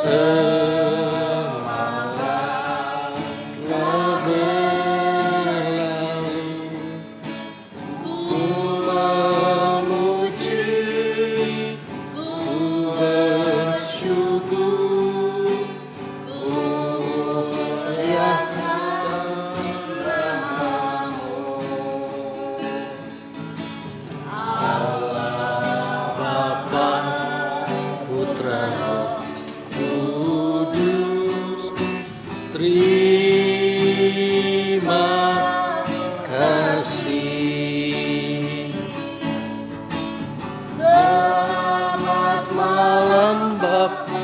semangat berlalu, ku memuji, ku bersyukur, ku muliakan nama-Mu. Allah Bapa, Putra, Roh Kudus, terima kasih. Selamat malam Bapa,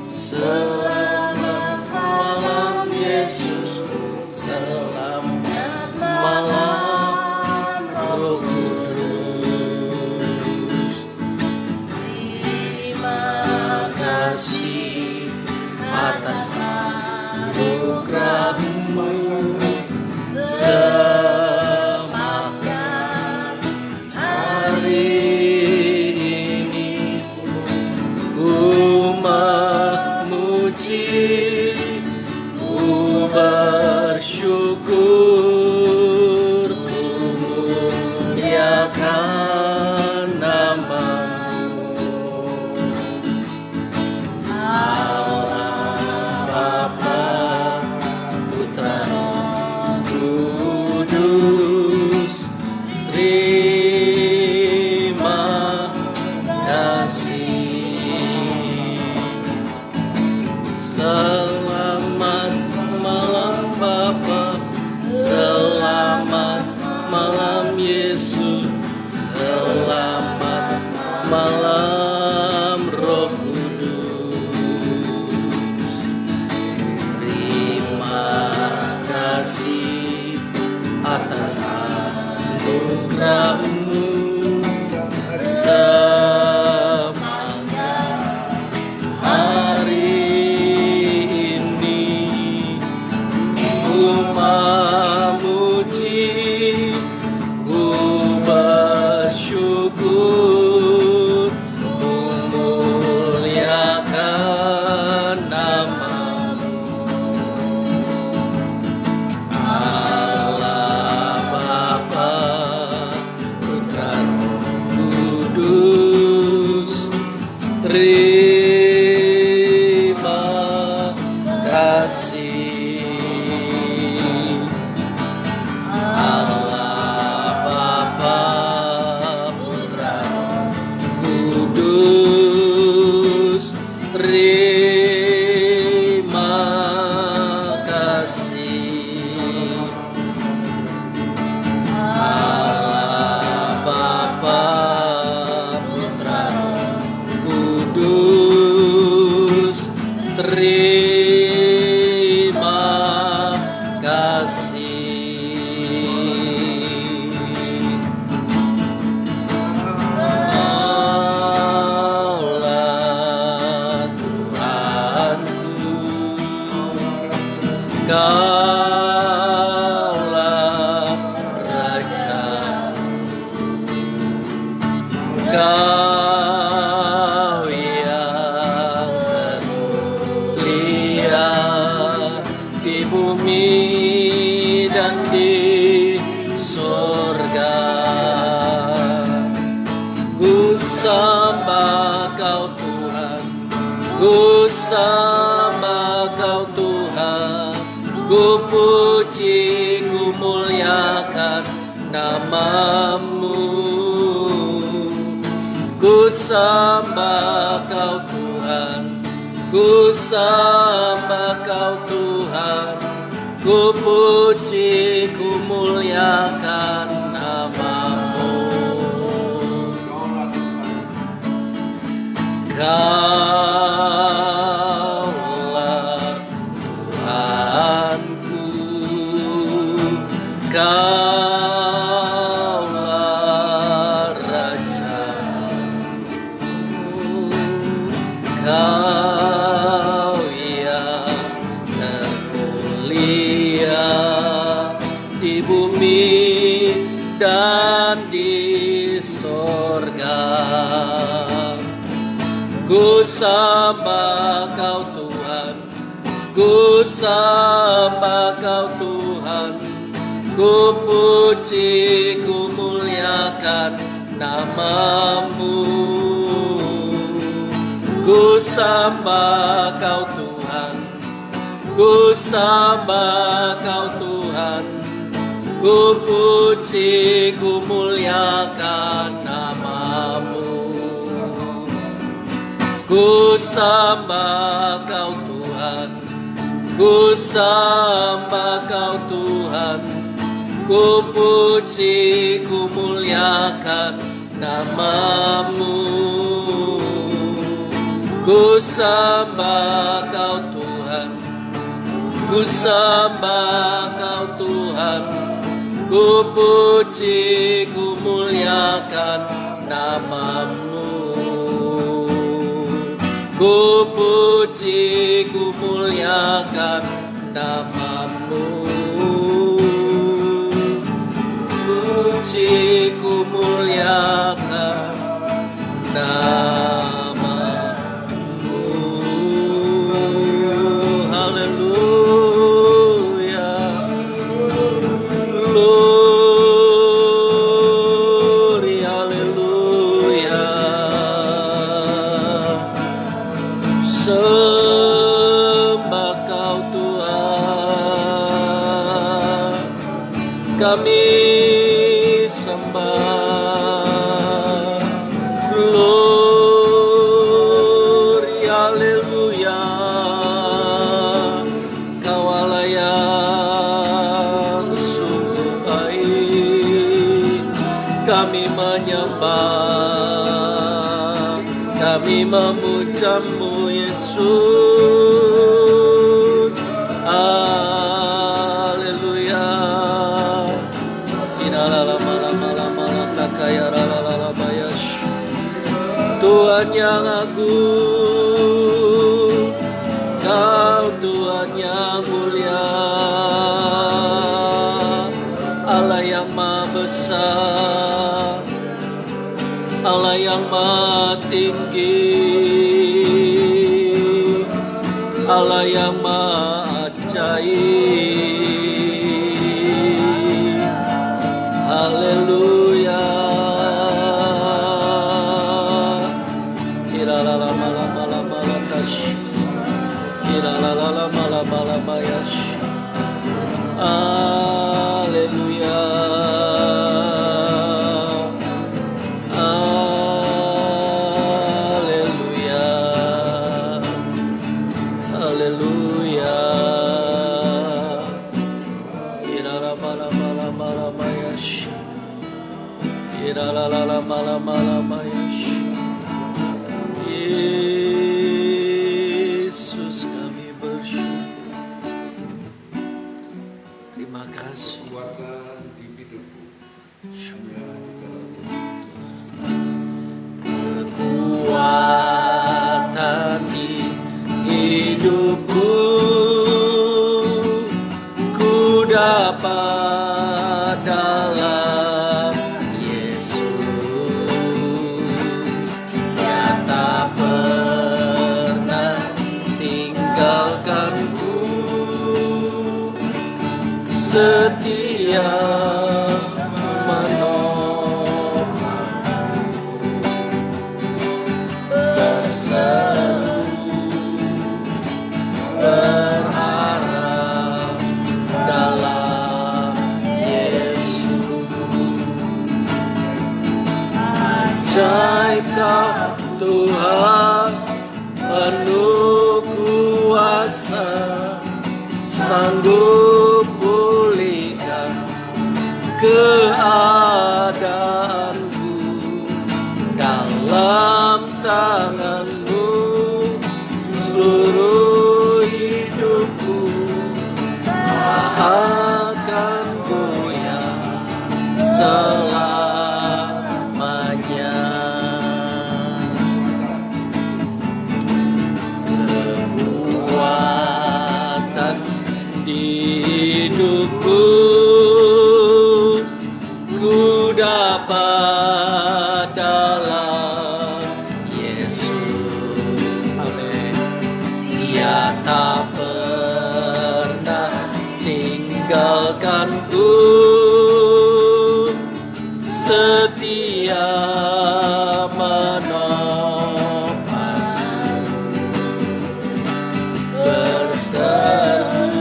selamat malam Yesus, selamat malam Roh Kudus. Terima kasih atas anugerah-Mu. Semangat hari ini ku memuji, ku bersyukur, ku muliakan nama-Mu. Allah Bapa, Putra, Roh Kudus, terima kasih. Selamat malam Bapa, selamat malam Yesus, selamat malam Roh Kudus. Terima kasih atas anugerah-Mu. Semangat hari ini ku memuji, ku bersyukur, ku muliakan nama-Mu. Allah Bapa, Putra, Roh Kudus, terima kasih. Allah Bapa, Putra, Roh Kudus, terima kasih. Allah Bapa, Putra, Roh Kudus, terima kasih. Allah Tuhanku, Kaulah Rajaku, Kau yang termulia di bumi dan di sorga. Ku sembah Kau Tuhan, ku sembah Kau Tuhan, ku puji, ku muliakan nama-Mu. Ku sembah Kau Tuhan, ku sembah Kau Tuhan, ku puji, ku muliakan nama-Mu. Kaulah Tuhanku, Kaulah Rajaku, Kau yang termulia di bumi dan di sorga. Ku sembah sembah Kau Tuhan, ku sembah Kau Tuhan, ku puji, ku muliakan nama-Mu. Ku sembah Kau Tuhan, ku sembah Kau Tuhan, ku puji, ku muliakan nama-Mu. Ku sembah Kau Tuhan, ku sembah Kau Tuhan, ku puji, ku muliakan nama-Mu. Ku sembah Kau Tuhan, ku sembah Kau Tuhan, ku puji, ku muliakan nama-Mu. Ku puji, ku muliakan nama-Mu. Puji, ku muliakan nama-Mu. Haleluya, glory, haleluya. Sembah Kau Tuhan, kami sembah. Glory, haleluya. Kau Allah yang sungguh baik, kami menyembah, kami memuja-Mu Yesus. Haleluya. Tuhan yang agung, Kau Tuhan yang mulia, Allah yang maha besar, Allah yang maha tinggi, Allah yang maha ajaib. Haleluya. Haleluya. Haleluya. Haleluya. Yesus, kami bersyukur. Terima kasih. Kekuatan di hidupku. Kekuatan di hidupku, ku dapat dalam Yesus. Dia tak pernah tinggalkanku, setia menopangku, berseru berharap dalam Yesus. Ajaib Kau Tuhan, penuh kuasa, sanggup pulihkan keadaanku. Dalam tangan-Mu seluruh hidupku tak akan goyah selamanya. Kekuatan di tak pernah tinggalkanku, setia menopangku, berseru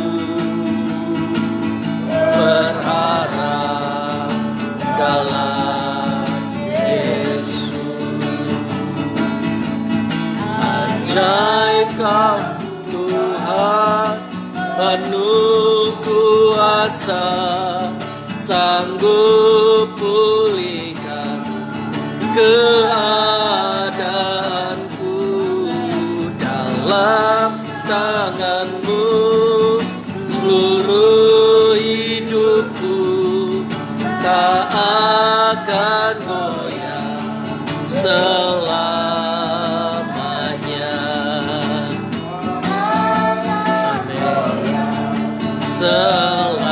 berharap dalam Yesus. Ajaib Kau Tuhan, penuh kuasa, sanggup pulihkan keadaanku. Dalam tangan-Mu seluruh hidupku tak akan goyah selamanya. Amin. Selamanya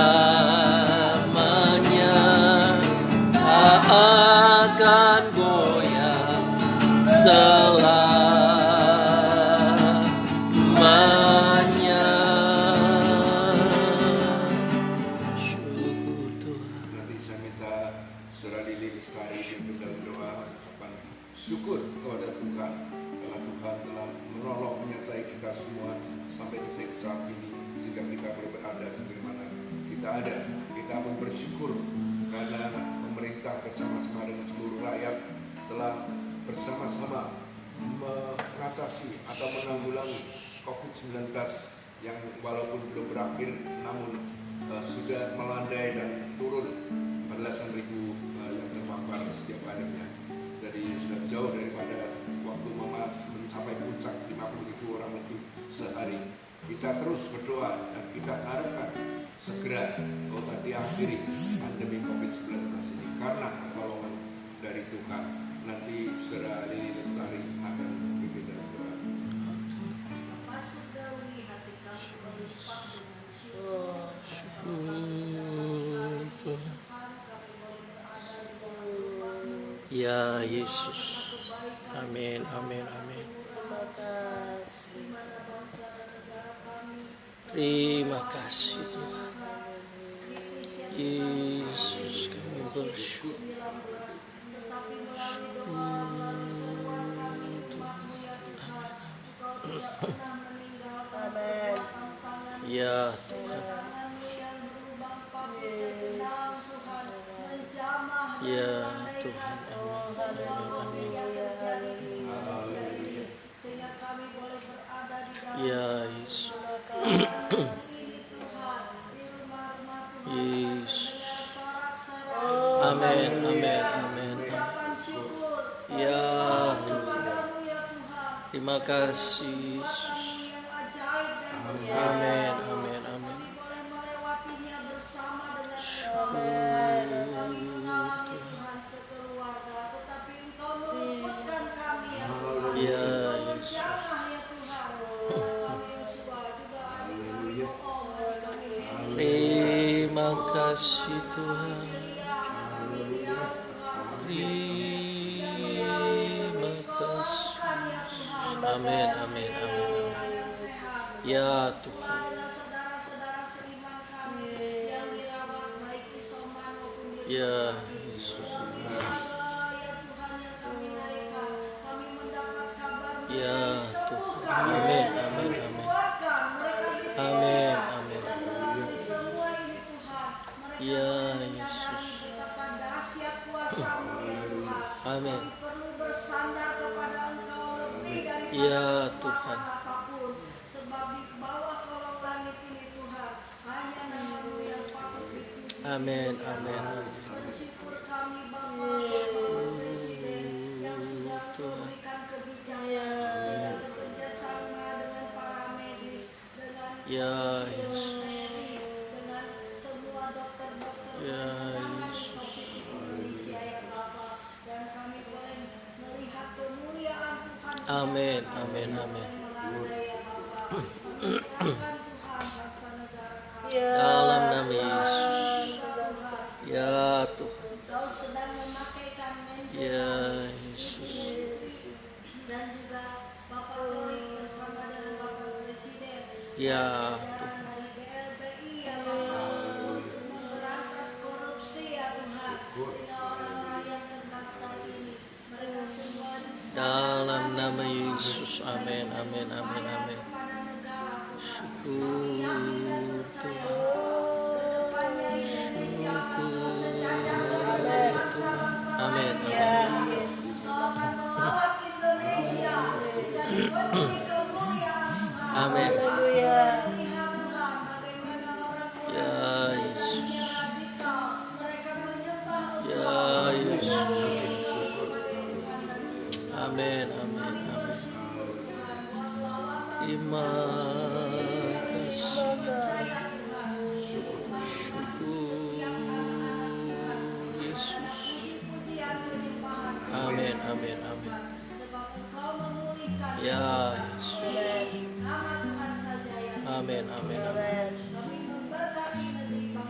tak akan goyah selamanya. Syukur Tuhan. Nanti saya minta Saudara Lili Lestari yang dalam doa ucapan syukur kepada Tuhan karena Tuhan telah menolong menyertai kita semua sampai detik saat ini sehingga kita boleh berada di mana kita ada. Kita pun bersyukur karena pemerintah bersama-sama dengan seluruh rakyat telah bersama-sama mengatasi atau menanggulangi COVID-19 yang walaupun belum berakhir namun sudah melandai dan turun belasan ribu yang terpapar setiap harinya. Jadi sudah jauh daripada waktu mencapai puncak 50.000 orang lebih sehari. Kita terus berdoa dan kita harapkan segera diakhiri pandemi COVID-19 ini karena pertolongan dari Tuhan. Nanti Saudara Lili Lestari akan memimpin dalam doa. Ya Yesus. Amin, amin, amin. Terima kasih Tuhan. Yesus, kami bersyukur. Ya Tuhan. Ya Tuhan. Amin. Ya Yesus. Yesus. Amin, amin, amin. Ya Tuhan. Terima kasih Yesus. Amin, amin, amin. Ya Yesus. Terima kasih Tuhan. Terima kasih. Amin, amin, amin. Ya Tuhan. Ya Yesus. Ya Tuhan. Amin, amin, amin. Amin, amin. Ya Yesus. Amin. Ya Tuhan. Amin, amin, amin. Ya Yesus. Ya Yesus. Amin, amin, amin. Dalam nama Yesus. Ya Tuhan. Ya Yesus. Dan juga Bapak Tori bersama dengan Bapak Presiden Ya Tuhan. Dalam nama Yesus, amin, amin, amin, amin. Syukur Tuhan. Amin, amin. Amin. Ya Yesus. Ya Yesus. Amin, amin, amin. Terima kasih. Syukur Yesus. Amin, amin, amin. Ya Yesus. Amin, amin, amin.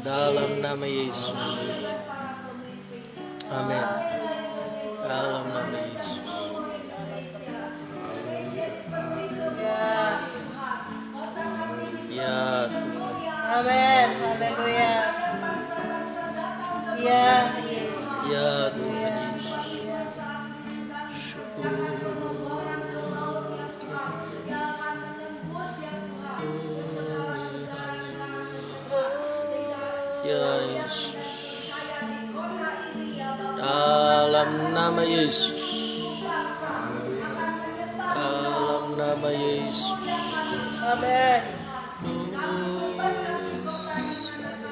Dalam nama Yesus. Amin. Dalam nama Yesus. Ya Tuhan. Amin. Haleluya. Ya Yesus. Ya Tuhan Yesus. Syukur ya Yesus. Dalam nama Yesus. Dalam nama Yesus. Amin.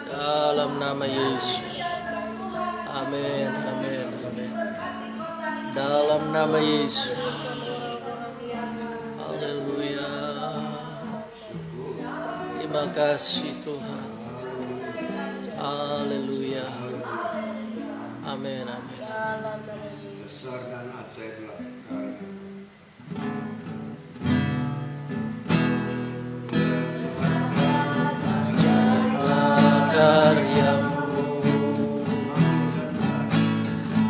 Dalam nama Yesus. Amin, amin, amin. Dalam nama Yesus. Haleluya. Terima kasih Tuhan. Haleluya. Amin, amin. Besar dan ajaiblah karya. Karyamu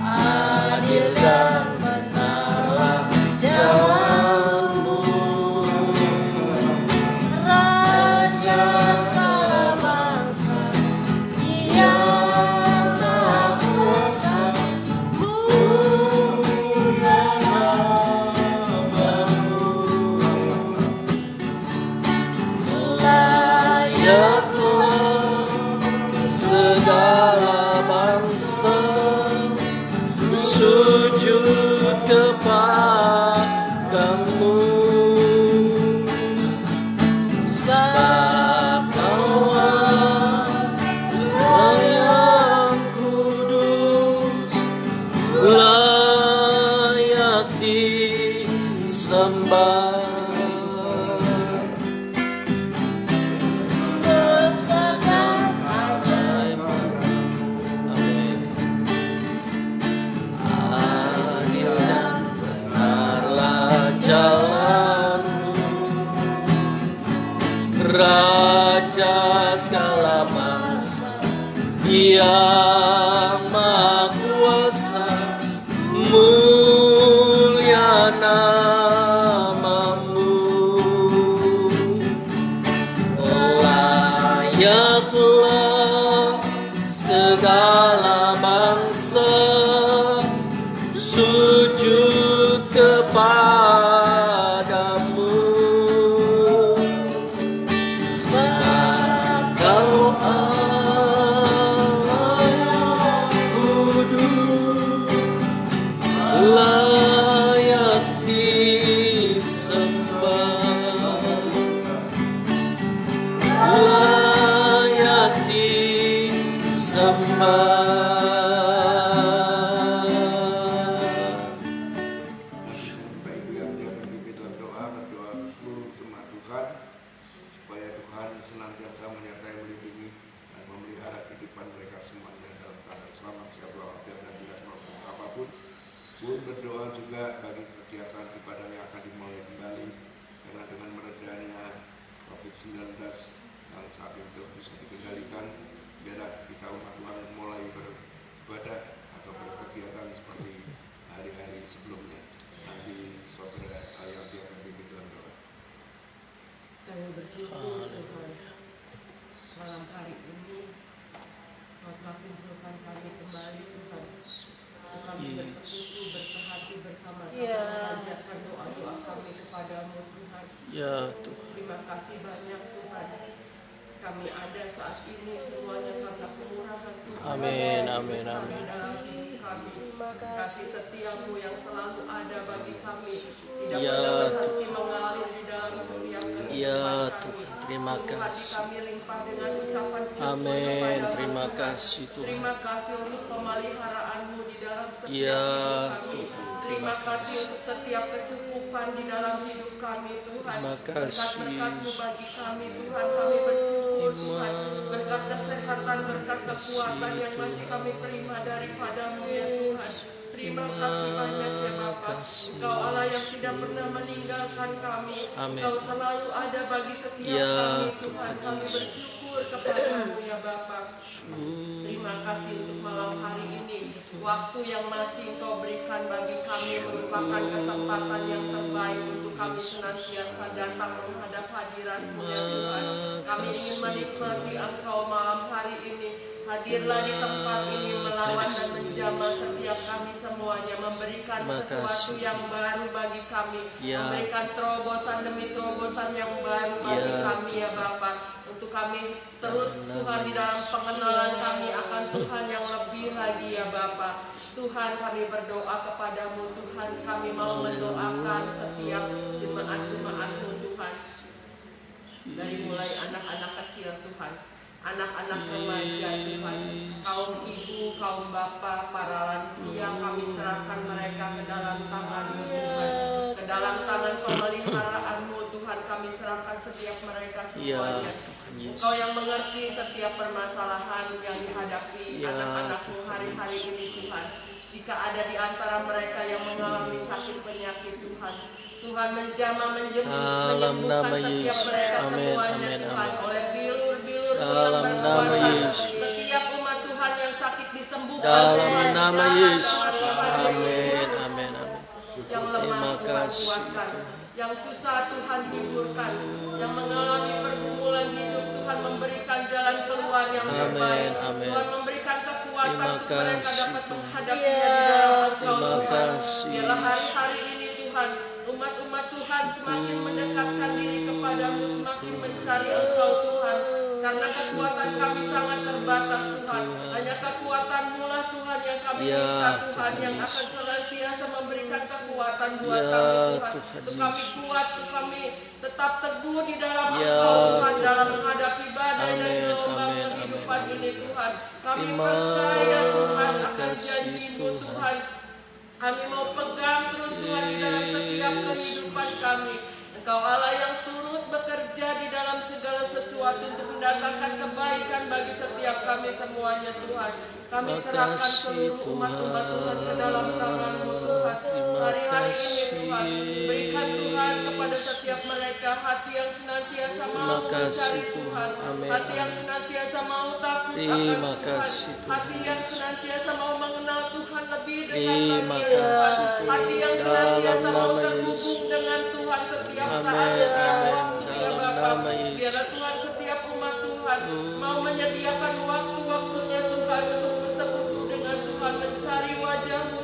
adil dan benarlah jalanmu, Raja segala bangsa, Dia Maha Kuasa, mulia namamu. layaklah segala bangsa sujud kepadamu, sebab Kau Allah yang kudus, layak disembah. Adil dan benarlah jalanmu, Raja segala bangsa, Dia Maha Kuasa, mulia namamu. Layaklah segala bangsa sujud kepadamu, sebab Kau Allah yang kudus, layak disembah, layak disembah. Baik, biar dia akan pimpin dalam doa, berdoa seluruh jemaat Tuhan, supaya Tuhan senantiasa menyertai, melindungi, dan memelihara kehidupan mereka semuanya dalam keadaan selamat, sehat walafiat, dan tidak melakukan apapun. Pun berdoa juga bagi kegiatan ibadah yang akan dimulai kembali, karena dengan meredanya COVID-19 yang saat itu bisa dikendalikan, biarlah kita umat Tuhan mulai beribadah atau berkegiatan seperti hari-hari sebelumnya. Nanti saudara ayat yang akan pimpin dalam doa. Kami bersyukur Tuhan, malam hari ini Kau telah kumpulkan kami kembali Tuhan, untuk kami bersekutu, bersehati bersama-sama, mengajarkan doa-doa kami kepadamu Tuhan. Ya Tuhan. Terima kasih banyak Tuhan. Kami ada saat ini semuanya karena kemurahan Tuhan. Amin, amin, amin. Dalam hidup kami. Kasih setiamu yang selalu ada bagi kami. Tidak Ya, pernah berhenti mengalir di dalam setiap kehidupan Ya kami. Tuhan, terima Sungguh hati kasih. kami limpah dengan ucapan syukur Amin, kepadamu, terima Tuhan. kasih Tuhan. Terima kasih untuk pemeliharaanmu di dalam setiap Ya, hidup kami. Tuhan, Terima terima kasih kasih. untuk setiap kecukupan di dalam hidup kami Tuhan. Terima kasih. Berkat-berkat-Mu bagi kami Tuhan, kami bersyukur Tuhan. Berkat kesehatan, berkat kekuatan yang masih kami terima daripadamu ya Tuhan. Terima kasih banyak ya Bapa. Engkau Allah yang tidak pernah meninggalkan kami. Amin. Engkau selalu ada bagi setiap Ya, kami Tuhan. Tuhan Kami Yesus. bersyukur kepadamu ya Bapa. Terima kasih untuk malam hari ini. Waktu yang masih Engkau berikan bagi kami merupakan kesempatan yang terbaik untuk kami senantiasa datang menghadap hadirat-Mu ya Tuhan. Kami ingin menikmati Engkau malam hari ini. Hadirlah di tempat ini melawan dan menjamah setiap kami semuanya, memberikan sesuatu yang baru bagi kami, Ya. memberikan terobosan demi terobosan yang baru bagi Ya. kami ya Bapa. Untuk kami terus Tuhan di dalam pengenalan kami akan Tuhan yang lebih lagi ya Bapa. Tuhan kami berdoa kepadamu Tuhan, kami mau mendoakan setiap jemaat-jemaat-Mu Tuhan. Dari mulai anak-anak kecil Tuhan, anak-anak remaja Tuhan, kaum ibu, kaum bapak, para lansia, kami serahkan mereka ke dalam tangan-Mu Tuhan, ke dalam tangan pemeliharaanmu Tuhan, kami serahkan setiap mereka Ya semuanya. Tuhan Yesus. Engkau yang mengerti setiap permasalahan yang dihadapi Ya, anak-anak-Mu hari-hari ini Tuhan. Jika ada di antara mereka yang mengalami sakit penyakit Tuhan, Tuhan menjamah Dalam nama menyembuhkan setiap Yesus. mereka Amin, semuanya amin, Tuhan, amin. oleh bilur-bilur Dalam yang nama berkuasa. Yesus. Setiap umat Tuhan yang sakit disembuhkan Dalam Tuhan, nama dalam Yesus. nama Amin, Yesus. amin, amin. Yang lemah Terima Tuhan kasih, kuatkan, Tuhan. yang susah Tuhan hiburkan, yang mengalami pergumulan hidup Tuhan memberikan jalan keluar yang Amin, terbaik. amin. Tuhan memberikan kekuatan Terima untuk mereka kasih, dapat Tuhan. menghadapinya di dalam Engkau Terima Tuhan. kasih. Biarlah hari-hari ini Tuhan, umat-umat Tuhan semakin mendekatkan diri kepadamu, semakin mencari Engkau Tuhan. Karena kekuatan kami sangat terbatas Tuhan. Hanya kekuatan-Mu lah Tuhan yang kami Ya, minta Tuhan, Tuhan yang Yesus. akan senantiasa memberikan kekuatan buat Ya, kami Tuhan. Tuhan Untuk kami Yesus. kuat, untuk kami tetap teguh di dalam Ya, Engkau Tuhan, Tuhan. dalam menghadapi badai dan Amin, gelombang amin, kehidupan amin, ini Tuhan. Kami Terima percaya Tuhan akan kasih, janji-Mu Tuhan. Tuhan. Kami mau pegang terus Tuhan di dalam setiap kehidupan kami. Engkau Allah yang turut bekerja di dalam segala sesuatu untuk mendatangkan kebaikan bagi setiap kami semuanya Tuhan. Kami Terima serahkan kasih, seluruh umat-umat Tuhan ke dalam tangan-Mu Tuhan. Terima Hari-hari ini kasih. Tuhan, berikan Tuhan kepada setiap mereka hati yang senantiasa mau Terima kasih, mencari Tuhan. Tuhan. Amin, Hati yang amin. senantiasa mau takut Terima akan kasih, Tuhan. Tuhan Hati yang Yesus. senantiasa mau mengenal Tuhan lebih dekat Terima lagi ya Tuhan. kasih, Tuhan. Hati yang Dalam senantiasa mau nama terhubung Yesus. dengan Tuhan setiap Amin, saat, setiap amin. waktu ya Dalam Bapa. nama Yesus. Biarlah Tuhan setiap umat Tuhan mau menyediakan waktu-waktunya Tuhan untuk bersekutu dengan Tuhan, mencari wajah-Mu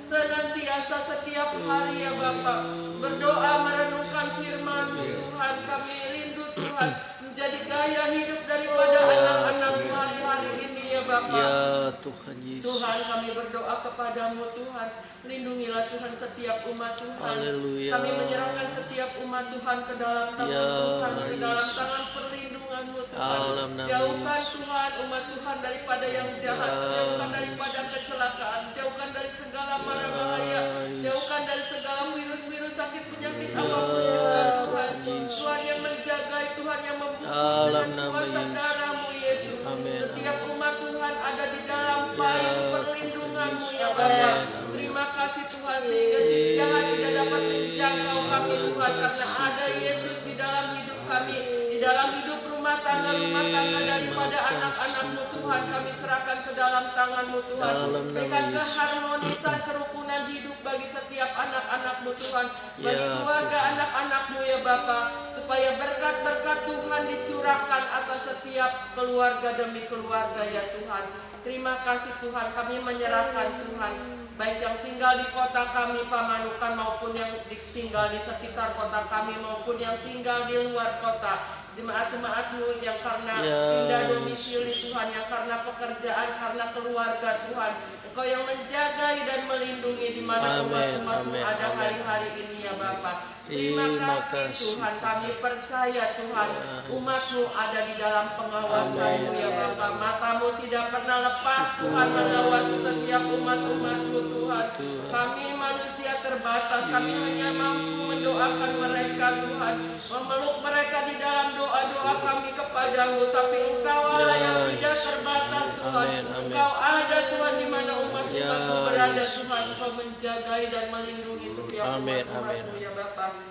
senantiasa setiap hari ya Bapa. Berdoa merenungkan firman-Mu Tuhan. Kami rindu Tuhan menjadi gaya hidup daripada anak-anak-Mu hari-hari ini ya Bapa. Ya Tuhan Yesus. Tuhan kami berdoa kepadamu Tuhan. Lindungilah Tuhan setiap umat Tuhan. Haleluya. Kami menyerahkan setiap umat Tuhan ke dalam tangan Ya, Tuhan, ke dalam Yesus. tangan perlindungan-Mu Tuhan. Dalam nama Jauhkan Yesus. Tuhan umat Tuhan daripada yang jahat, Ya, jauhkan daripada kecelakaan, jauhkan dari segala mara bahaya, Yesus. jauhkan dari segala virus-virus sakit penyakit Ya, apapun juga Tuhan. Tuhan Yesus. Tuhan yang menjagai, Tuhan yang membungkus Dalam dengan nama kuasa Yesus. darah-Mu Yesus. Amin, Setiap amin. umat Tuhan ada di dalam Ya, payung perlindungan-Mu ya Tuhan Bapa. Yesus. Amin, amin. Terima kasih Tuhan sehingga si jahat tidak dapat menjangkau kami Tuhan, karena ada Yesus di dalam hidup kami, di dalam hidup rumah tangga daripada anak-anak-Mu Tuhan. Kami serahkan ke dalam tangan-Mu Tuhan. Dalam nama Berikan Yesus. keharmonisan, kerukunan hidup bagi setiap anak-anak-Mu Tuhan, bagi Ya, keluarga Tuhan. anak-anak-Mu ya Bapa, supaya supaya berkat-berkat Tuhan dicurahkan atas setiap keluarga demi keluarga ya Tuhan. Terima kasih Tuhan, kami menyerahkan Tuhan, baik yang tinggal di kota kami Pamanukan maupun yang tinggal di sekitar kota kami maupun yang tinggal di luar kota. Jemaat-jemaat-Mu yang karena pindah domisili Tuhan, yang karena pekerjaan, karena keluarga Tuhan, Engkau yang menjagai dan melindungi di mana umat-umat-Mu ada hari-hari ini ya Bapa. Terima kasih Tuhan, kami percaya Tuhan umat-Mu ada di dalam pengawasan-Mu ya Bapa. Mata-Mu tidak pernah lepas Tuhan mengawasi setiap umat-umat-Mu Tuhan. Kami manusia terbatas, kami hanya mampu mendoakan mereka Tuhan, memeluk mereka di dalam doa-doa kami kepadamu, tapi Engkau Allah yang tidak terbatas Tuhan. Engkau ada Tuhan di mana umat-umat-Mu berada Tuhan. Engkau menjagai dan melindungi setiap umat-umat-Mu ya Bapa.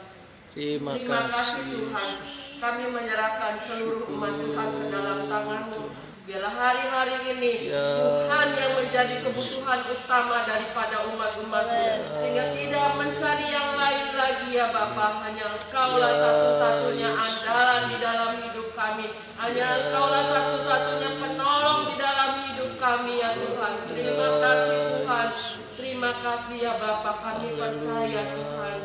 Terima kasih kasih Tuhan. Kami menyerahkan seluruh umat Tuhan ke dalam tangan-Mu. Biarlah hari-hari ini Tuhan yang menjadi kebutuhan utama daripada umat-umat-Mu, sehingga tidak mencari yang lain lagi ya Bapa. Hanya Engkaulah satu-satunya andalan di dalam hidup kami. Hanya Engkaulah satu-satunya penolong di dalam hidup kami ya Tuhan. Terima kasih Tuhan. Terima kasih ya Bapa. Kami percaya Tuhan,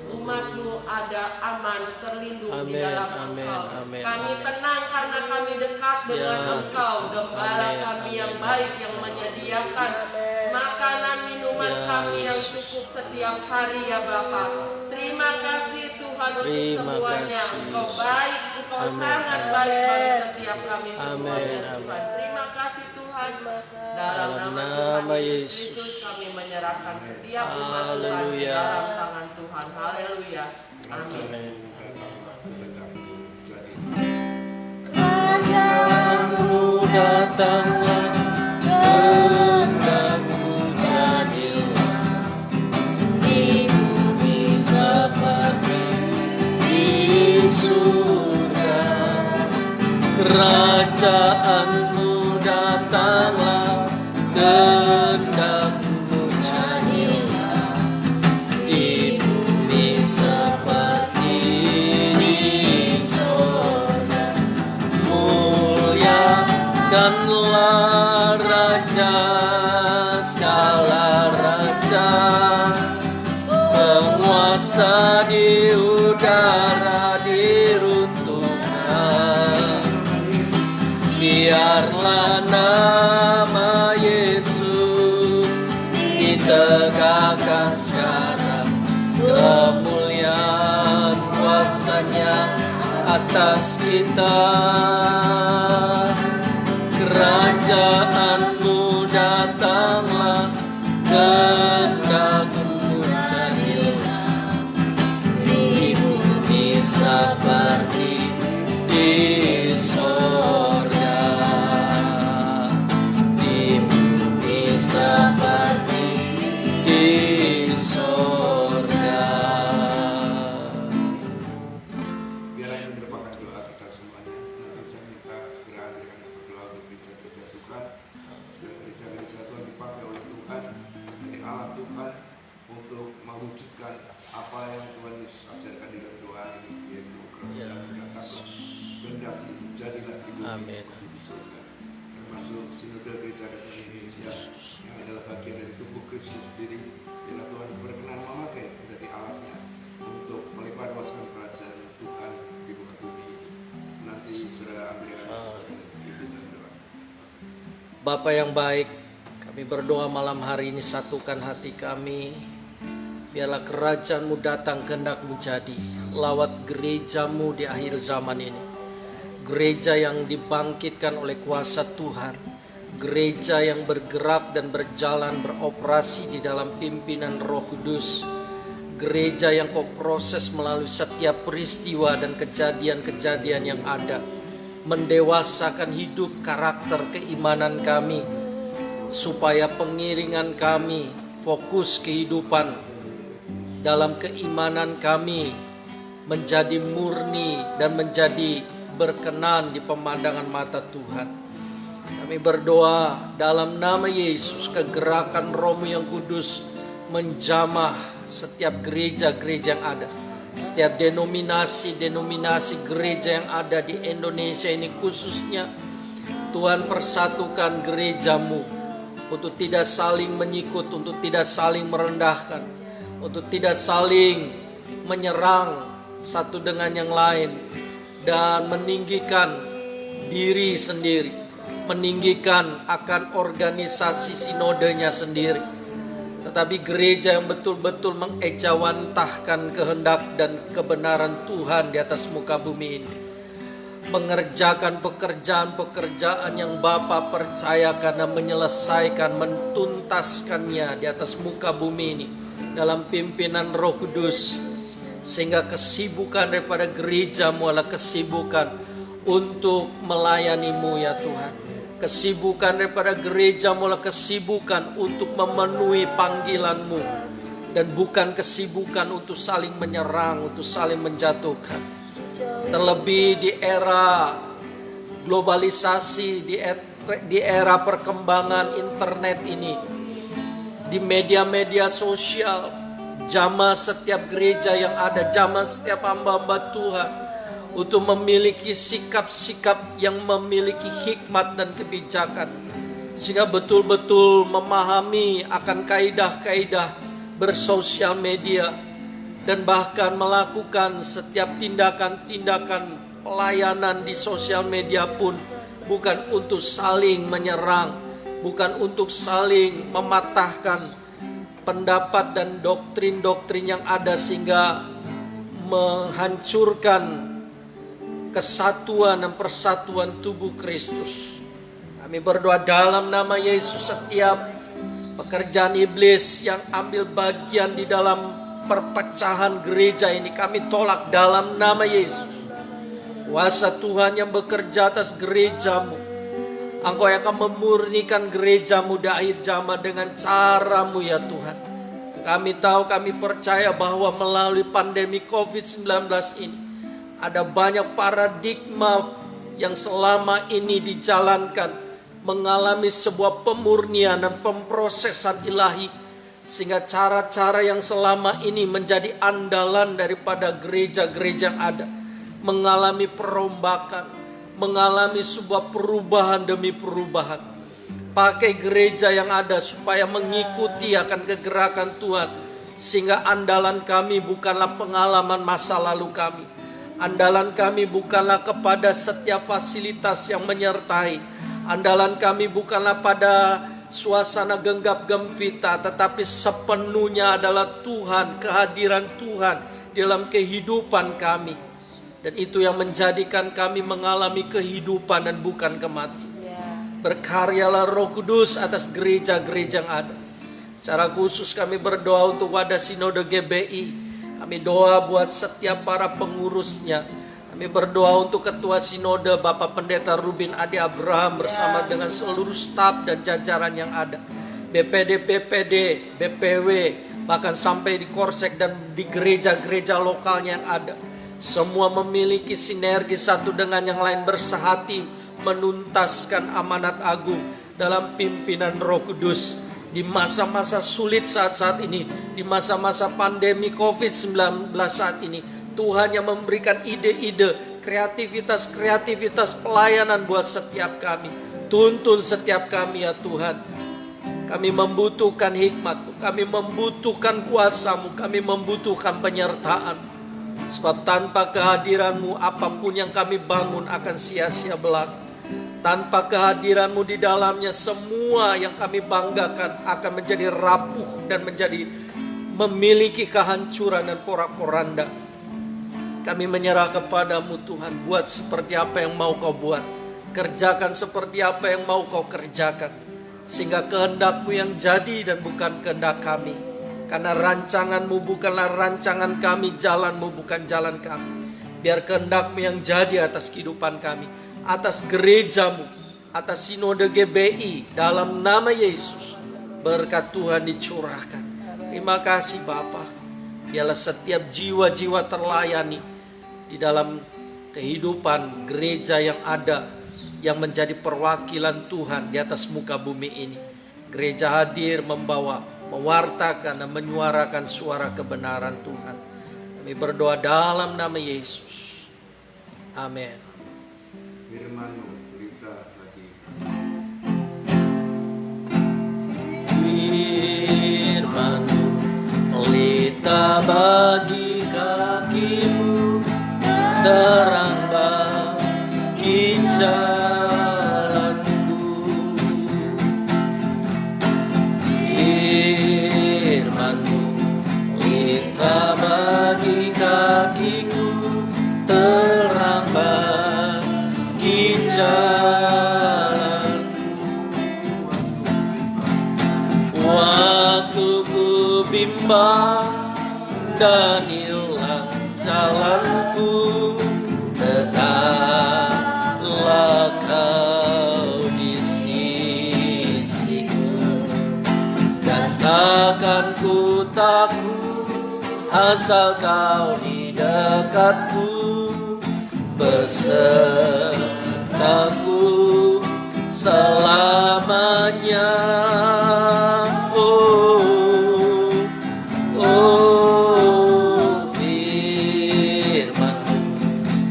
umat-Mu ada aman, terlindung di dalam Engkau. Kami tenang karena kami dekat dengan Engkau, Gembala kami yang baik, yang menyediakan makanan minuman kami yang cukup setiap hari ya Bapa. Terima kasih Tuhan untuk semuanya. Engkau baik, Engkau sangat baik bagi setiap kami semuanya Tuhan. Terima kasih Tuhan. Dalam nama Yesus kami menyerahkan setiap umat Tuhan di dalam tangan Tuhan. Haleluya. Amin. Kerajaanmu datanglah, kehendak-Mu jadilah di bumi seperti di surga. Kerajaan-Mu datanglah, kehendak-Mu jadilah di bumi seperti di surga. Muliakanlah Raja segala raja, penguasa di udara diruntuhkan. Biarlah nama Yesus ditegakkan sekarang, kemuliaan kuasa-Nya atas kita. Kerajaan-Mu datanglah, kehendak-Mu jadilah di bumi seperti di sorga, di bumi seperti di sorga. Biarlah ini merupakan doa kita semuanya. Nanti saya minta segera hadirkan berdoa untuk gereja-gereja Tuhan. Supaya gereja-gereja Tuhan dipakai oleh Tuhan, menjadi alat Tuhan untuk mewujudkan apa yang Tuhan Yesus ajarkan di dalam doa ini, yaitu kerajaan datanglah, kehendak-Mu jadilah di bumi seperti di surga. Termasuk sinode gereja Katolik Indonesia yang adalah bagian dari tubuh Kristus sendiri. Bila Tuhan berkenan memakai menjadi alatnya untuk melipat kuasakan kerajaan Tuhan di muka bumi ini. Nanti saudara ambilkan pimpin dan doa. Bapa yang baik, kami berdoa malam hari ini, satukan hati kami. Biarlah kerajaan-Mu datang, kehendak-Mu jadi lawat gereja-Mu di akhir zaman ini. Gereja yang dibangkitkan oleh kuasa Tuhan, gereja yang bergerak dan berjalan beroperasi di dalam pimpinan Roh Kudus, gereja yang Kau proses melalui setiap peristiwa dan kejadian-kejadian yang ada, mendewasakan hidup, karakter, keimanan kami, supaya pengiringan kami, fokus kehidupan dalam keimanan kami menjadi murni dan menjadi berkenan di pemandangan mata Tuhan. Kami berdoa dalam nama Yesus, kegerakan Roh-Mu yang kudus menjamah setiap gereja-gereja yang ada, setiap denominasi gereja yang ada di Indonesia ini khususnya. Tuhan, persatukan gerejamu untuk tidak saling menyikut, untuk tidak saling merendahkan, untuk tidak saling menyerang satu dengan yang lain, dan meninggikan diri sendiri, meninggikan akan organisasi sinodenya sendiri. Tetapi gereja yang betul-betul mengejawantahkan kehendak dan kebenaran Tuhan di atas muka bumi ini, mengerjakan pekerjaan-pekerjaan yang Bapa percayakan dan menyelesaikan, mentuntaskannya di atas muka bumi ini dalam pimpinan Roh Kudus, sehingga kesibukan daripada gerejamu adalah kesibukan untuk melayanimu ya Tuhan. Kesibukan daripada gerejamu adalah kesibukan untuk memenuhi panggilanmu, dan bukan kesibukan untuk saling menyerang, untuk saling menjatuhkan. Terlebih di era globalisasi, di era perkembangan internet ini, di media-media sosial, jamah setiap gereja yang ada, jamah setiap hamba-hamba Tuhan untuk memiliki sikap-sikap yang memiliki hikmat dan kebijakan, sehingga betul-betul memahami akan kaidah-kaidah bersosial media, dan bahkan melakukan setiap tindakan-tindakan pelayanan di sosial media pun bukan untuk saling menyerang, bukan untuk saling mematahkan pendapat dan doktrin-doktrin yang ada, sehingga menghancurkan kesatuan dan persatuan tubuh Kristus. Kami berdoa dalam nama Yesus, setiap pekerjaan iblis yang ambil bagian di dalam perpecahan gereja ini kami tolak dalam nama Yesus. Kuasa Tuhan yang bekerja atas gerejamu, Engkau yang akan memurnikan gerejamu di akhir zaman dengan caramu ya Tuhan. Kami tahu, kami percaya bahwa melalui pandemi COVID-19 ini ada banyak paradigma yang selama ini dijalankan, mengalami sebuah pemurnian dan pemprosesan ilahi, sehingga cara-cara yang selama ini menjadi andalan daripada gereja-gereja yang ada mengalami perombakan, mengalami sebuah perubahan demi perubahan. Pakai gereja yang ada supaya mengikuti akan kegerakan Tuhan, sehingga andalan kami bukanlah pengalaman masa lalu kami. Andalan kami bukanlah kepada setiap fasilitas yang menyertai. Andalan kami bukanlah pada suasana genggap gempita, tetapi sepenuhnya adalah Tuhan, kehadiran Tuhan dalam kehidupan kami. Dan itu yang menjadikan kami mengalami kehidupan dan bukan kematian. Berkaryalah Roh Kudus atas gereja-gereja yang ada. Secara khusus kami berdoa untuk wadah Sinode GBI. Kami doa buat setiap para pengurusnya. Kami berdoa untuk Ketua Sinode Bapak Pendeta Rubin Adi Abraham bersama dengan seluruh staf dan jajaran yang ada. BPD, BPW, bahkan sampai di Korsek dan di gereja-gereja lokalnya yang ada. Semua memiliki sinergi satu dengan yang lain, bersehati menuntaskan amanat agung dalam pimpinan Roh Kudus. Di masa-masa sulit saat ini, di masa-masa pandemi COVID-19 saat ini, Tuhan yang memberikan ide-ide, kreativitas pelayanan buat setiap kami. Tuntun setiap kami ya Tuhan. Kami membutuhkan hikmat-Mu, kami membutuhkan kuasa-Mu, kami membutuhkan penyertaan. Sebab tanpa kehadiran-Mu, apapun yang kami bangun akan sia-sia belaka. Tanpa kehadiran-Mu di dalamnya, semua yang kami banggakan akan menjadi rapuh dan menjadi memiliki kehancuran dan porak-poranda. Kami menyerah kepada-Mu Tuhan. Buat seperti apa yang mau Kau buat, kerjakan seperti apa yang mau Kau kerjakan, sehingga kehendak-Mu yang jadi dan bukan kehendak kami. Karena rancangan-Mu bukanlah rancangan kami, jalan-Mu bukan jalan kami. Biar kehendak-Mu yang jadi atas kehidupan kami, atas gereja-Mu, atas Sinode GBI, dalam nama Yesus. Berkat Tuhan dicurahkan. Terima kasih Bapa. Biarlah setiap jiwa-jiwa terlayani di dalam kehidupan gereja yang ada, yang menjadi perwakilan Tuhan di atas muka bumi ini. Gereja hadir membawa, mewartakan dan menyuarakan suara kebenaran Tuhan. Kami berdoa dalam nama Yesus. Amin. Firman-Mu berita bagi Firman-Mu pelita bagi kakimu, terang bagi jalanku. Firman-Mu pelita bagi kakiku, terang bagi jalanku. Waktu ku bimbang dan hilang jalanku, tetaplah Kau di sisiku, dan takkan ku takut asal Kau di dekatku, besertaku selamanya. Oh, oh, firman-Mu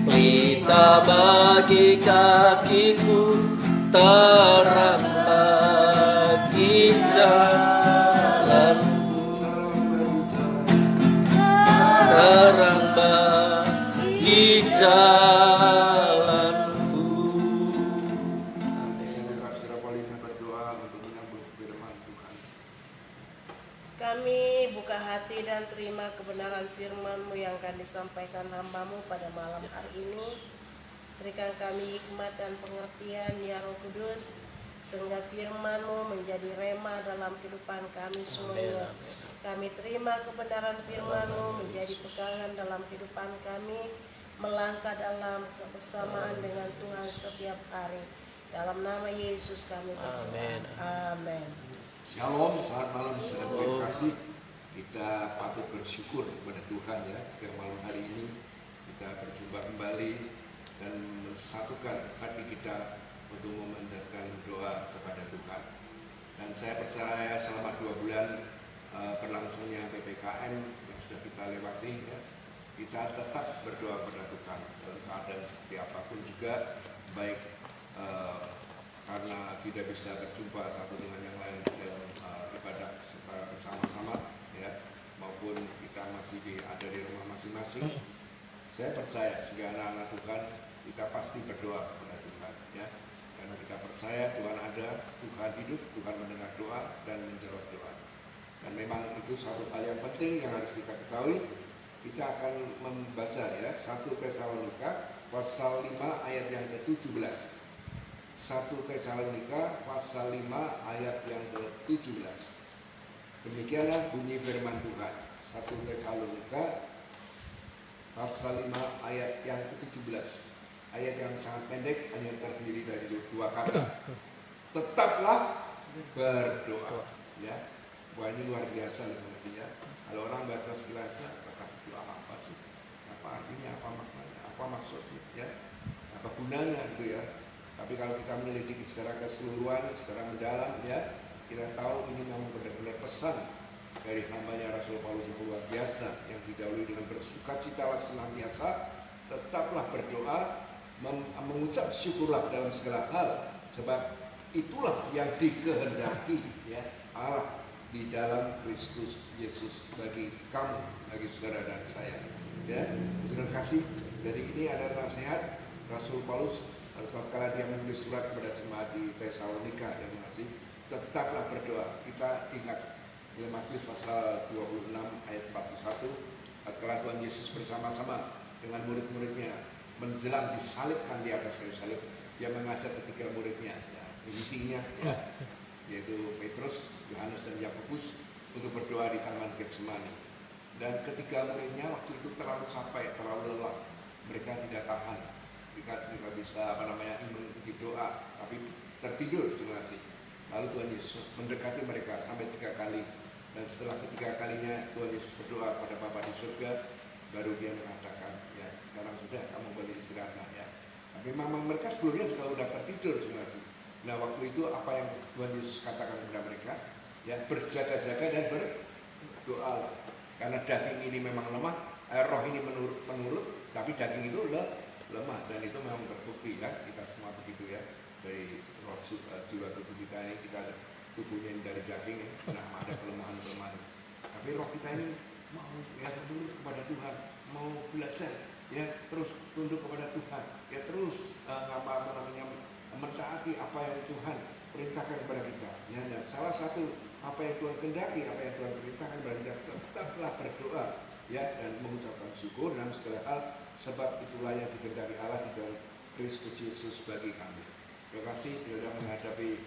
pelita bagi kakiku, terang bagi jalanku, terang bagi jalanku. Silakan Saudara Paulina berdoa untuk menyambut firman Tuhan. Kami buka hati dan terima kebenaran firman-Mu yang akan disampaikan hamba-Mu pada malam hari ini. Berikan kami hikmat dan pengertian ya Roh Kudus, sehingga firman-Mu menjadi rema dalam kehidupan kami semuanya. Kami terima kebenaran firman-Mu menjadi pegangan dalam kehidupan kami, melangkah dalam kebersamaan dengan Tuhan setiap hari. Dalam nama Yesus kami berdoa. Amin. Amin. Shalom, selamat malam saudara terkasih. Kita patut bersyukur kepada Tuhan ya, jika malam hari ini kita berjumpa kembali dan mensatukan hati kita untuk memanjatkan doa kepada Tuhan. Dan saya percaya selama 2 bulan berlangsungnya PPKM yang sudah kita lewati ya, kita tetap berdoa kepada Tuhan dalam keadaan seperti apapun juga, baik karena tidak bisa berjumpa satu dengan yang lain dalam ibadah secara bersama-sama ya, maupun kita masih ada di rumah masing-masing. Saya percaya sebagai anak-anak Tuhan kita pasti berdoa kepada Tuhan ya, karena kita percaya Tuhan ada, Tuhan hidup, Tuhan mendengar doa dan menjawab doa. Dan memang itu satu hal yang penting yang harus kita ketahui. Kita akan membaca ya 1 Tesalonika pasal 5 ayat yang ke-17. 1 Tesalonika pasal 5 ayat yang ke-17. Demikianlah bunyi firman Tuhan. 1 Tesalonika pasal 5 ayat yang ke-17. Ayat yang sangat pendek, hanya terdiri dari 2 kata. Tetaplah berdoa. Ya, wah ini luar biasa loh ya. Kalau orang baca sekilas saja, tetap doa apa sih? Apa artinya? Apa maknanya? Apa maksudnya? Ya, apa gunanya gitu ya? Tapi kalau kita menyelidiki secara keseluruhan, secara mendalam ya, kita tahu ini memang benar-benar pesan dari hambanya Rasul Paulus yang luar biasa, yang didahului dengan bersukacitalah senantiasa, tetaplah berdoa, mengucap syukurlah dalam segala hal, sebab itulah yang dikehendaki ya Allah di dalam Kristus Yesus bagi kamu, bagi saudara dan saya. Ya, saudara kasih. Jadi ini adalah nasihat Rasul Paulus tatkala dia menulis surat kepada jemaat di Tesalonika yang masih tetaplah berdoa. Kita ingat dalam Matius pasal 26 ayat 41, tatkala Tuhan Yesus bersama-sama dengan murid-muridnya menjelang disalibkan di atas kayu salib, dia mengajak ketiga muridnya, ya, intinya ya, yaitu Petrus, Yohanes dan Yakobus untuk berdoa di taman Getsemani. Dan ketiga muridnya waktu itu terlalu capek, terlalu lelah, mereka tidak tahan, mereka tidak bisa mengikuti doa, tapi tertidur juga sih. Lalu Tuhan Yesus mendekati mereka sampai 3 kali, dan setelah ketiga kalinya Tuhan Yesus berdoa kepada Bapa di surga, baru dia mengatakan, ya sekarang sudah kamu boleh istirahat ya. Tapi memang mereka sebelumnya juga sudah tertidur juga sih. Nah waktu itu apa yang Tuhan Yesus katakan kepada mereka? Ya berjaga-jaga dan berdoa. Karena daging ini memang lemah, roh ini menurut, tapi daging itu lemah, dan itu memang terbukti ya, kita semua begitu ya, dari roh jiwa tubuh kita ini, kita tubuhnya ini dari daging ya, nah ada kelemahan-kelemahan, tapi roh kita ini mau ya menurut kepada Tuhan, mau belajar ya, terus tunduk kepada Tuhan ya, terus mentaati apa yang Tuhan perintahkan kepada kita ya. Dan salah satu apa yang Tuhan kehendaki, apa yang Tuhan perintahkan kepada kita, tetaplah berdoa ya, dan mengucapkan syukur dalam segala hal, sebab itulah yang dikehendaki Allah di dalam Kristus Yesus bagi kami. Terima kasih dalam menghadapi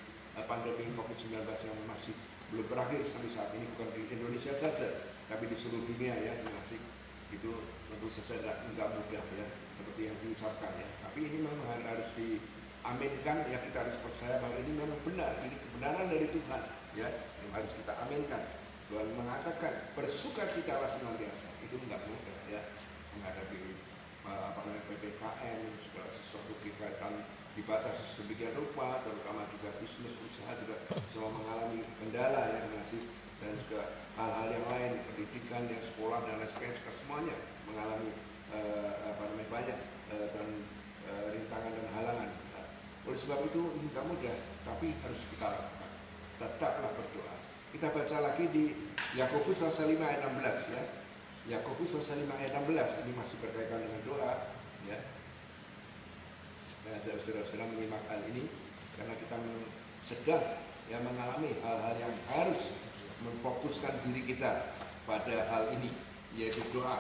pandemi COVID-19 yang masih belum berakhir sampai saat ini, bukan di Indonesia saja, tapi di seluruh dunia ya. Terima kasih. Itu tentu saja enggak mudah ya, seperti yang diucapkan ya. Tapi ini memang harus diaminkan ya, kita harus percaya bahwa ini memang benar, ini kebenaran dari Tuhan ya, yang harus kita aminkan. Tuhan mengatakan bersukacitalah senantiasa, itu enggak mudah ya, menghadapi PPKM, segala sesuatu kegiatan dibatasi sedemikian rupa, terutama juga bisnis usaha juga semua mengalami kendala ya, masih, dan juga hal-hal yang lain, pendidikan, yang sekolah dan lain sebagainya juga semuanya mengalami banyak dan rintangan dan halangan. Oleh sebab itu ini tidak mudah, tapi harus kita lakukan. Tetaplah berdoa. Kita baca lagi di Yakobus pasal 5 ayat 16 ya. Yakobus pasal 5 ayat 16, ini masih berkaitan dengan doa ya. Saya ajak saudara-saudara menyimak hal ini karena kita sedang ya mengalami hal-hal yang harus memfokuskan diri kita pada hal ini, yaitu doa.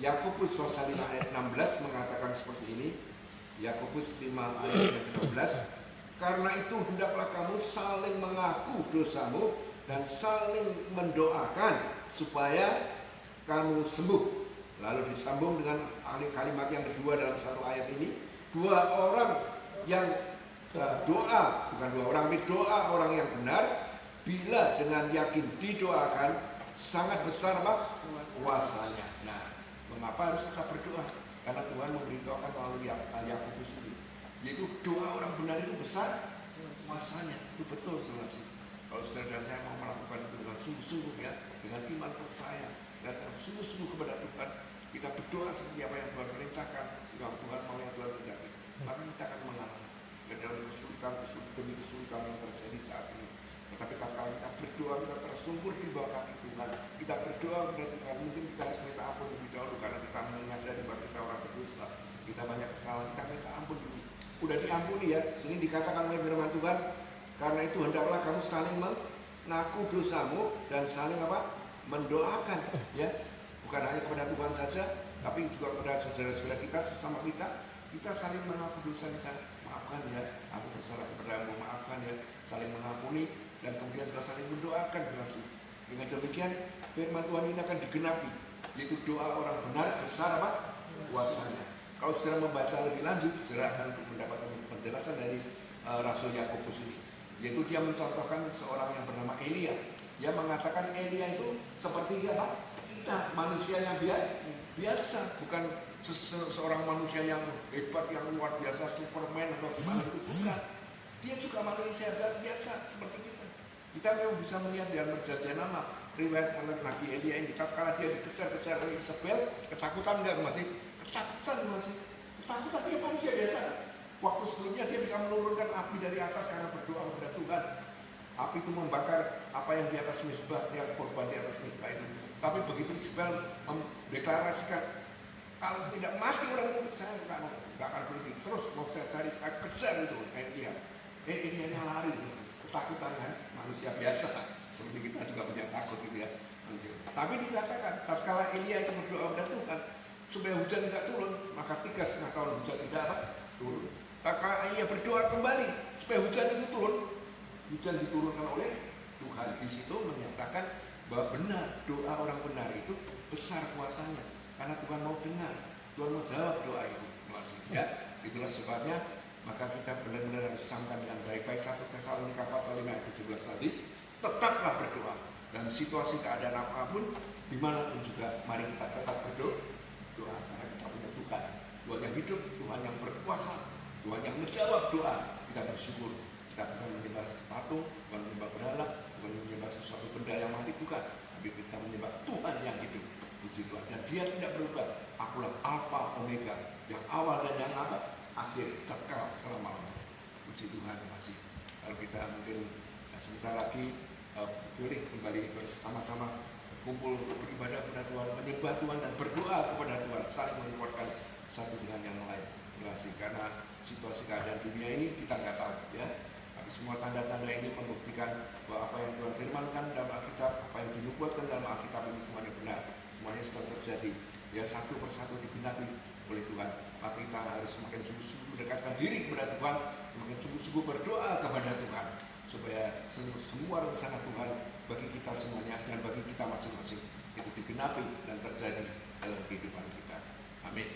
Yakobus pasal 5 ayat 16 mengatakan seperti ini. Yakobus 5 ayat 16, karena itu hendaklah kamu saling mengaku dosamu dan saling mendoakan supaya kamu sembuh. Lalu disambung dengan kalimat yang kedua dalam satu ayat ini, dua orang yang doa, bukan dua orang, tapi doa orang yang benar, bila dengan yakin didoakan, sangat besar apa? Kuasanya. Nah, mengapa harus tetap berdoa? Karena Tuhan memberitahukan melalui Yakobus ini, yaitu doa orang benar itu besar kuasanya. Itu betul saudara. Kalau saudara dan saya mau melakukan itu dengan sungguh-sungguh ya, dengan iman percaya dan sungguh-sungguh kepada Tuhan, kita berdoa seperti apa yang Tuhan perintahkan, sehingga Tuhan mau yang Tuhan kehendaki, maka kita akan mengalami dalam kesulitan demi kesulitan yang terjadi saat ini. Tetapi kalau kita berdoa, kita tersungkur di bawah kaki Tuhan, kita berdoa kepada Tuhan, mungkin kita harus minta ampun lebih dahulu karena kita menyadari bahwa kita orang berdosa, kita banyak kesalahan, kita minta ampun dulu. Udah diampuni ya, sini dikatakan oleh firman Tuhan, karena itu hendaklah kamu saling mengaku dosamu dan saling apa? Mendoakan ya, bukan hanya kepada Tuhan saja, tapi juga kepada saudara-saudara kita, sesama kita saling mengaku dosa kita, maafkan ya, aku bersalah kepadamu, maafkan ya, saling mengampuni, dan kemudian juga saling mendoakan berhasil. Dengan demikian firman Tuhan ini akan digenapi, yaitu doa orang benar besar apa? Kuasanya. Kalau saudara membaca lebih lanjut, saudara akan mendapatkan penjelasan dari Rasul Yakobus ini, yaitu dia mencontohkan seorang yang bernama Elia. Dia mengatakan Elia itu seperti apa? Kita manusia yang biasa, bukan seorang manusia yang hebat, yang luar biasa, Superman atau gimana itu, bukan. Dia juga manusia biasa seperti kita. Kita memang bisa melihat dalam perjanjian lama riwayat anak Nabi Elia ini, tatkala dia dikejar-kejar oleh Isabel, ketakutan enggak masih? Ketakutan dia manusia biasa. Waktu sebelumnya dia bisa menurunkan api dari atas karena berdoa kepada Tuhan. Api itu membakar apa yang di atas mezbah, yang korban di atas mezbah itu. Tapi begitu Isabel mendeklarasikan, kalau tidak mati orang itu, saya nggak akan berhenti. Terus mau saya cari, saya kejar itu Elia. Elia lari, ketakutan kan, manusia biasa. Seperti kita juga punya takut gitu ya. Tapi dikatakan, tatkala Elia itu berdoa kepada Tuhan supaya hujan tidak turun, maka 3,5 tahun hujan tidak turun. Tatkala Elia berdoa kembali supaya hujan itu turun, hujan diturunkan oleh Tuhan. Di situ menyatakan bahwa benar, doa orang benar itu besar kuasanya, karena Tuhan mau dengar, Tuhan mau jawab doa itu. Ya, itulah sebabnya maka kita benar-benar harus camkan dengan baik-baik 1 Tesalonika pasal 5 ayat 17 tadi, tetaplah berdoa dan situasi keadaan apapun dimanapun juga, mari kita tetap berdoa karena kita punya Tuhan yang hidup, Tuhan yang berkuasa, Tuhan yang menjawab doa. Kita bersyukur, kita bukan menyembah patung, bukan menyembah berhala, bukan menyembah sesuatu benda yang mati, bukan, tapi kita menyembah Tuhan yang hidup. Puji Tuhan. Dan dia tidak berubah. Akulah Alfa Omega, yang awal dan yang akhir, kekal selama-lamanya. Puji Tuhan. Masih kalau kita mungkin sebentar lagi boleh kembali bersama-sama kumpul untuk beribadah kepada Tuhan, menyembah Tuhan dan berdoa kepada Tuhan, saling menguatkan satu dengan yang lain. Kasih, karena situasi keadaan dunia ini kita nggak tahu ya. Tapi semua tanda-tanda ini membuktikan bahwa apa yang Tuhan firmankan dalam Alkitab, apa yang dinubuatkan dalam Alkitab ini semuanya benar, semuanya sudah terjadi. Ya, satu persatu digenapi oleh Tuhan. Maka kita harus semakin sungguh-sungguh mendekatkan diri kepada Tuhan, semakin sungguh-sungguh berdoa kepada Tuhan, supaya semua rencana Tuhan bagi kita semuanya dan bagi kita masing-masing itu digenapi dan terjadi dalam kehidupan kita. Amin.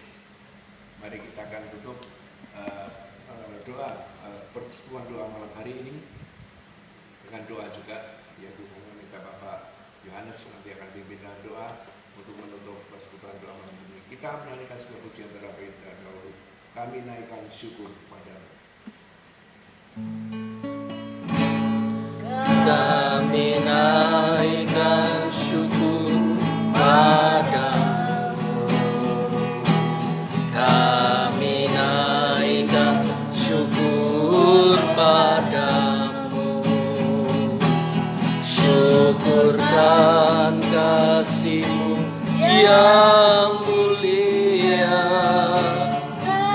Mari kita akan tutup doa persekutuan doa malam hari ini dengan doa juga, yaitu meminta Bapak Yohanes nanti akan pimpin doa untuk menutup persekutuan doa malam ini. Kita menyanyikan sebuah pujian terlebih dahulu. Kami naikkan syukur padamu. Kami naikkan syukur padamu. Kami naikkan syukur padamu. Syukurkan kasih-Mu yang mulia.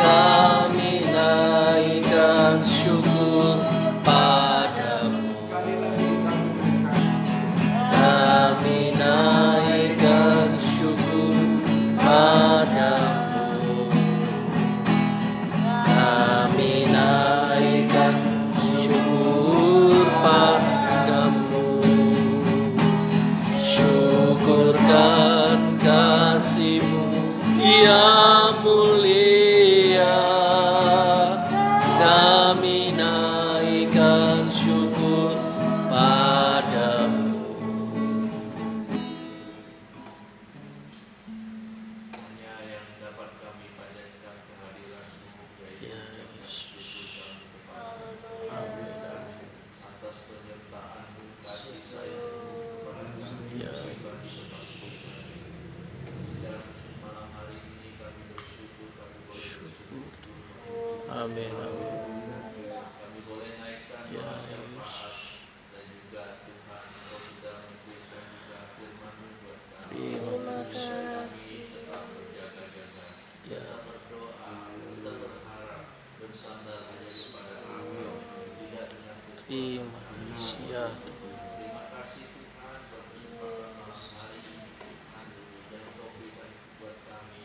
Kami naikkan syukur padamu. Kami naikkan syukur padamu. Kami naikkan syukur padamu. Syukurkan kasih-Mu yang mulia. Kami naikkan syukur padamu. Hanya yang dapat kami panjatkan kehadiran-Mu, Ya yaitu Yesus. Haleluya. atas penyertaan-Mu, kasih sayang-Mu kepada kami Ya pribadi sebagai dalam malam hari ini kami bersyukur, kami boleh bersyukur. Amin, amin. Kami boleh naikkan Ya doa syafaat Yesus. dan juga Tuhan Engkau sudah memberikan juga firman-Mu buat kami. Terima Terima kasih. Kami tetap berjaga-jaga, Ya. tetap berdoa, tetap berharap, bersandar hanya kepada Allah, tidak dengan kekuatan. Terima kasih ya Tuhan. Terima kasih Tuhan buat kesempatan malam hari ini Tuhan, dan Engkau berikan buat kami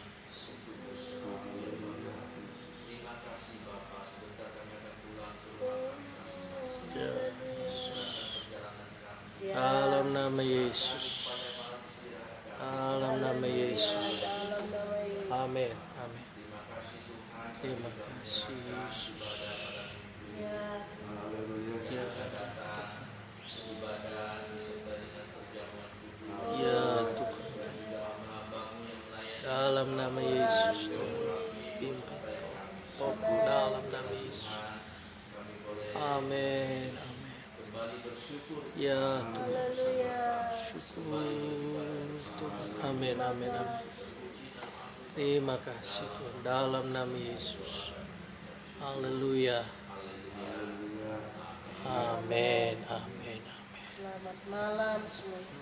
untuk berseru ya Bapa. Terima kasih Bapa, sebentar kami akan pulang ke rumah kami masing-masing. Ya Yesus. Silakan perjalanan kami. Dalam nama Yesus. Pada malam istirahat kami. Dalam nama Yesus. Dalam nama Yesus. Amin, amin. Terima kasih Tuhan. Terima kasih Yesus. Ibadah pada minggu ini. Ya, Ya, Kita datang ibadah disertai dengan perjamuan kudus. ya Tuhan. Dan juga hamba-Mu yang melayani Dalam nama Yesus Tuhan. Pimpin Tuhan. Dalam nama Yesus. kami boleh Amin, amin. kembali bersyukur. Ya Tuhan. haleluya. Syukur Tuhan. Amin, amin, amin. Terima kasih Tuhan. Dalam nama Yesus. Haleluya. Amin, amin, amin. Selamat malam semuanya.